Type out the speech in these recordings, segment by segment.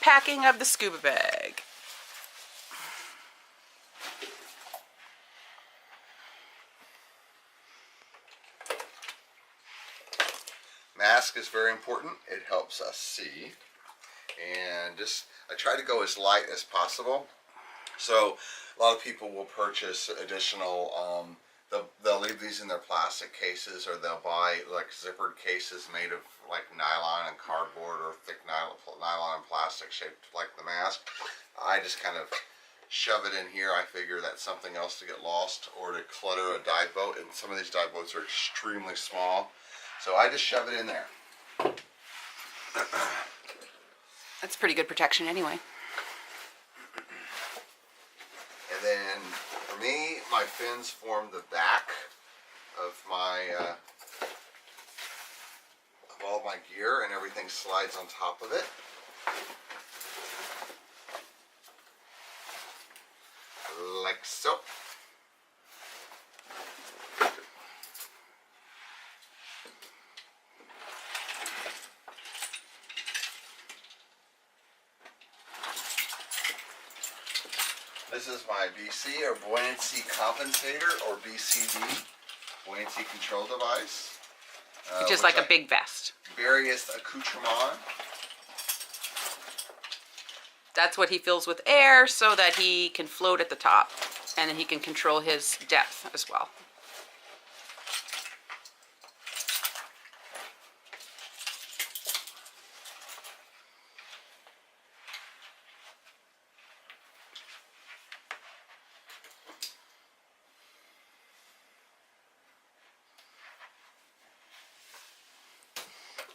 packing of the scuba bag. Mask is very important. It helps us see. And just, I try to go as light as possible. So a lot of people will purchase additional, they'll leave these in their plastic cases, or they'll buy like zippered cases made of like nylon and cardboard, or thick nylon and plastic shaped like the mask. I just kind of shove it in here. I figure that's something else to get lost or to clutter a dive boat, and some of these dive boats are extremely small. So I just shove it in there. That's pretty good protection anyway. And then for me, my fins form the back of my of all my gear, and everything slides on top of it. Like so. This is my BC, or buoyancy compensator, or BCD, buoyancy control device. Just like a big vest. Various accoutrements. That's what he fills with air so that he can float at the top, and then he can control his depth as well.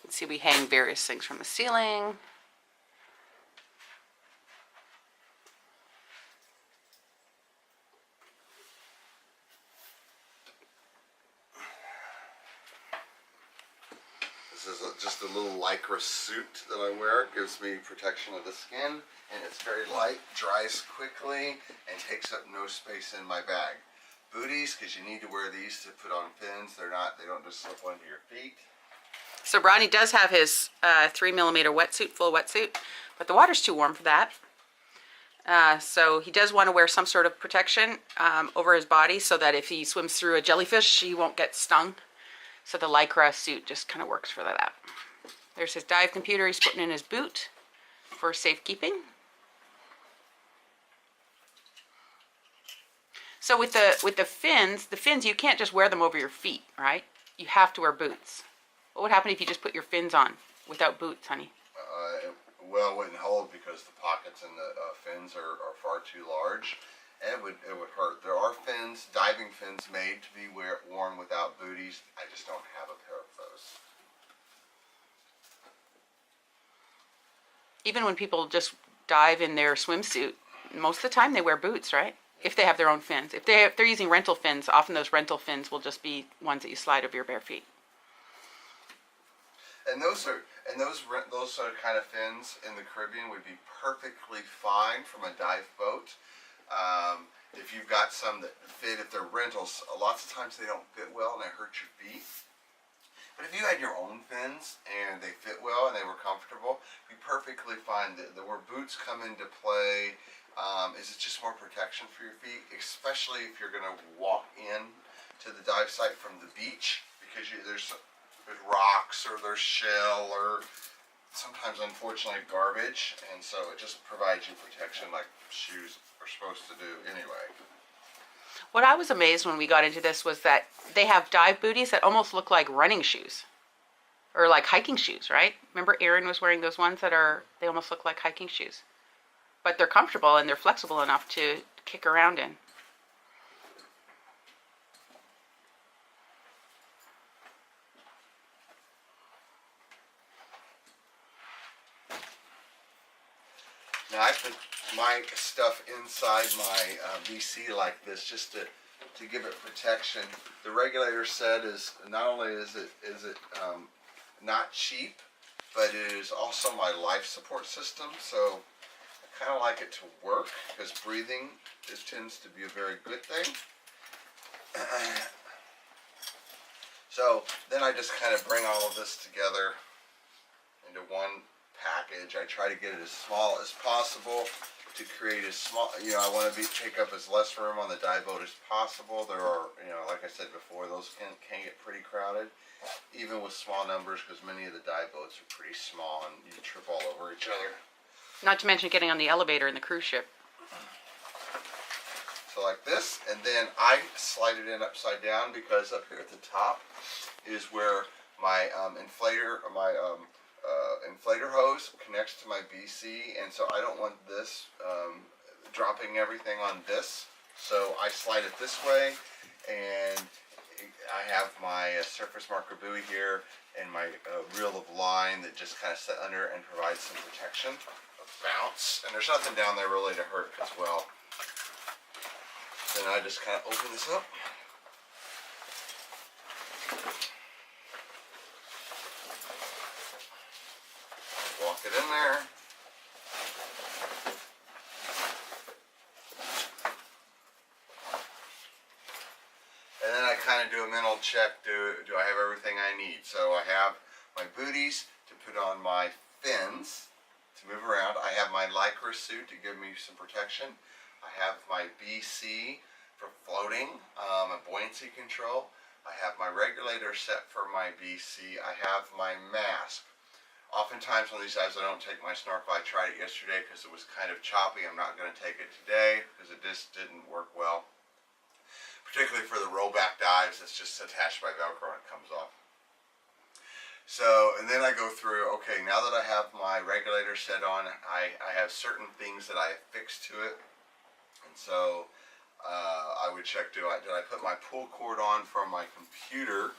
See, we hang various things from the ceiling. This is just a little lycra suit that I wear. It gives me protection of the skin, and it's very light, dries quickly, and takes up no space in my bag. Booties, because you need to wear these to put on fins. They don't just slip onto your feet. So Ronnie does have his 3mm wetsuit, full wetsuit, but the water's too warm for that. So he does want to wear some sort of protection over his body so that if he swims through a jellyfish, he won't get stung. So the lycra suit just kind of works for that. There's his dive computer he's putting in his boot for safekeeping. So with the fins you can't just wear them over your feet, right? You have to wear boots. What would happen if you just put your fins on without boots, honey? Well, it wouldn't hold because the pockets in the fins are far too large. And it would hurt. There are fins, diving fins, made to be worn without booties. I just don't have a pair of those. Even when people just dive in their swimsuit, most of the time they wear boots, right? If they have their own fins. If they're using rental fins, often those rental fins will just be ones that you slide over your bare feet. And those kind of fins in the Caribbean would be perfectly fine from a dive boat. If you've got some that fit, if they're rentals, lots of times they don't fit well and they hurt your feet. But if you had your own fins and they fit well and they were comfortable, it'd be perfectly fine. Where boots come into play is it's just more protection for your feet, especially if you're going to walk in to the dive site from the beach, because there's rocks or there's shell or sometimes unfortunately garbage, and so it just provides you protection like shoes are supposed to do anyway. What I was amazed when we got into this was that they have dive booties that almost look like running shoes or like hiking shoes, right? Remember Erin was wearing those ones they almost look like hiking shoes, but they're comfortable and they're flexible enough to kick around in. Now I put my stuff inside my BC like this just to give it protection. The regulator said is not only is it not cheap, but it is also my life support system. So I kind of like it to work because breathing tends to be a very good thing. So then I just kind of bring all of this together into one package. I try to get it as small as possible to create as small, I want to take up as less room on the dive boat as possible. There are, like I said before, those can get pretty crowded, even with small numbers, because many of the dive boats are pretty small and you trip all over each other. Not to mention getting on the elevator in the cruise ship. So like this, and then I slide it in upside down because up here at the top is where my inflator hose connects to my BC, and so I don't want this dropping everything on this. So I slide it this way, and I have my surface marker buoy here and my reel of line that just kind of sit under and provides some protection of bounce. And there's nothing down there really to hurt as well. Then I just kind of open this up. Walk it in there. And then I kind of do a mental check. Do I have everything I need? So I have my booties to put on my fins to move around. I have my lycra suit to give me some protection. I have my BC for floating and buoyancy control. I have my regulator set for my BC. I have my mask. Oftentimes on these dives I don't take my snorkel. I tried it yesterday because it was kind of choppy. I'm not going to take it today because it just didn't work well. Particularly for the rollback dives, it's just attached by Velcro and it comes off. So, and then I go through, okay, now that I have my regulator set on, I have certain things that I affix to it. And so I would check, did I put my pull cord on from my computer,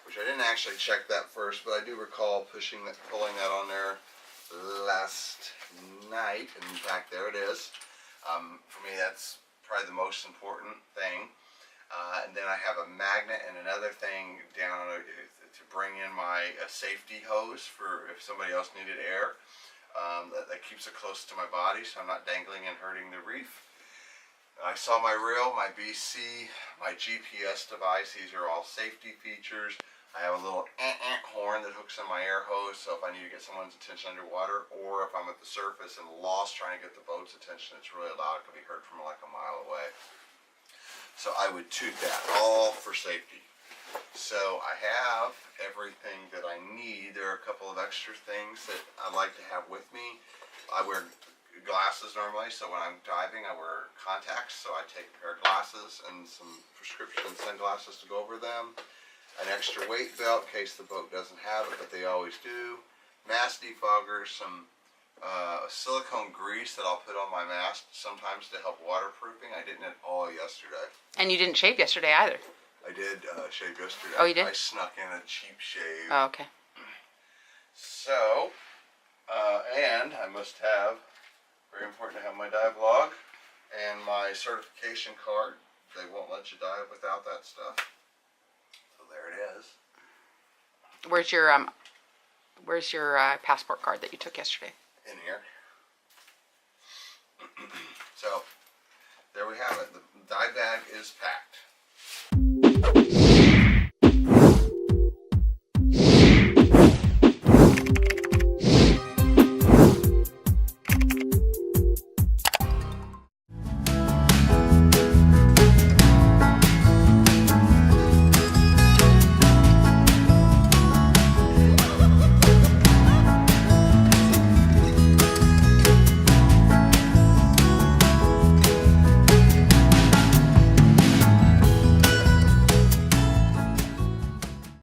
which I didn't actually check that first, but I do recall pulling that on there last night. And in fact, there it is. For me, that's probably the most important thing. And then I have a magnet and another thing down to bring in my safety hose for if somebody else needed air. That keeps it close to my body so I'm not dangling and hurting the reef. I saw my reel, my BC, my GPS device. These are all safety features. I have a little horn that hooks in my air hose, so if I need to get someone's attention underwater, or if I'm at the surface and lost trying to get the boat's attention, it's really loud. It can be heard from like a mile away. So I would toot that, all for safety. So I have everything that I need. There are a couple of extra things that I like to have with me. I wear glasses normally, so when I'm diving I wear contacts, so I take a pair of glasses and some prescription sunglasses to go over them. An extra weight belt in case the boat doesn't have it, but they always do. Mask defoggers, some silicone grease that I'll put on my mask sometimes to help waterproofing. I didn't at all yesterday. And you didn't shave yesterday either. I did shave yesterday. Oh, you did? I snuck in a cheap shave. Oh, okay. So, and I must have, very important to have my dive log and my certification card. They won't let you dive without that stuff. So there it is. Where's your passport card that you took yesterday? In here. So, there we have it. The dive bag is packed.